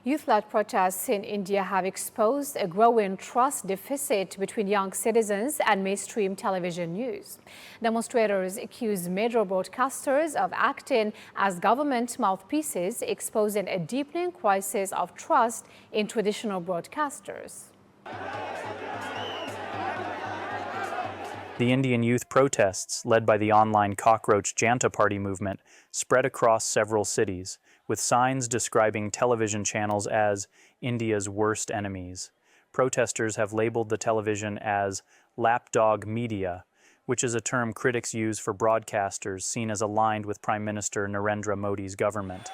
Youth-led protests in India have exposed a growing trust deficit between young citizens and mainstream television news. Demonstrators accuse major broadcasters of acting as government mouthpieces, exposing a deepening crisis of trust in traditional broadcasters. The Indian youth protests, led by the online Cockroach Janta Party movement, spread across several cities, with signs describing television channels as India's worst enemies. Protesters have labeled the television as lapdog media, which is a term critics use for broadcasters seen as aligned with Prime Minister Narendra Modi's government.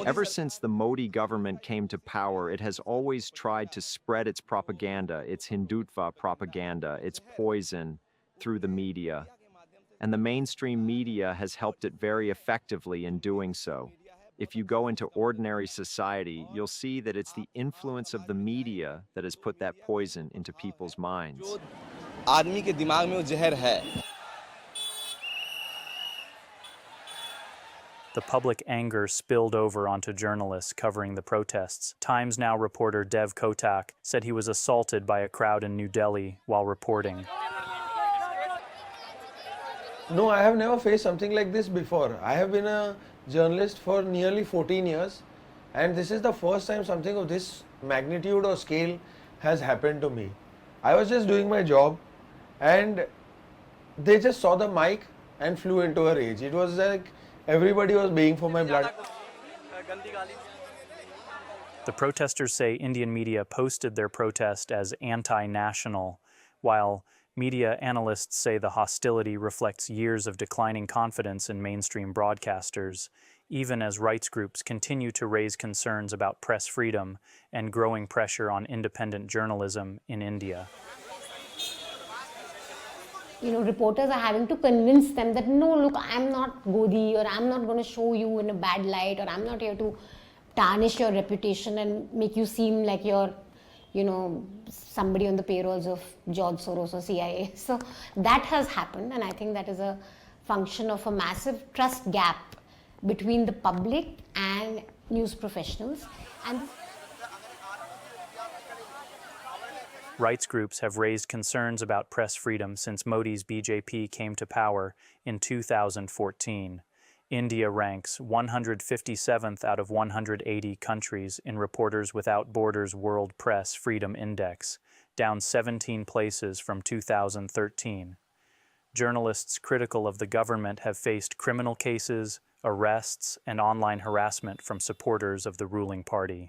Ever since the Modi government came to power, it has always tried to spread its propaganda, its Hindutva propaganda, its poison, through the media. And the mainstream media has helped it very effectively in doing so. If you go into ordinary society, you'll see that it's the influence of the media that has put that poison into people's minds. The public anger spilled over onto journalists covering the protests. Times Now reporter Dev Kotak said he was assaulted by a crowd in New Delhi while reporting. No, I have never faced something like this before. I have been a journalist for nearly 14 years, and this is the first time something of this magnitude or scale has happened to me. I was just doing my job, and they just saw the mic and flew into a rage. It was like everybody was baying for my blood. The protesters say Indian media posted their protest as anti-national, while media analysts say the hostility reflects years of declining confidence in mainstream broadcasters, even as rights groups continue to raise concerns about press freedom and growing pressure on independent journalism in India. Reporters are having to convince them that, no, look, I'm not Godi, or I'm not going to show you in a bad light, or I'm not here to tarnish your reputation and make you seem like you're, somebody on the payrolls of George Soros or CIA. So that has happened, and I think that is a function of a massive trust gap between the public and news professionals. And rights groups have raised concerns about press freedom since Modi's BJP came to power in 2014. India ranks 157th out of 180 countries in Reporters Without Borders World Press Freedom Index, down 17 places from 2013. Journalists critical of the government have faced criminal cases, arrests, and online harassment from supporters of the ruling party.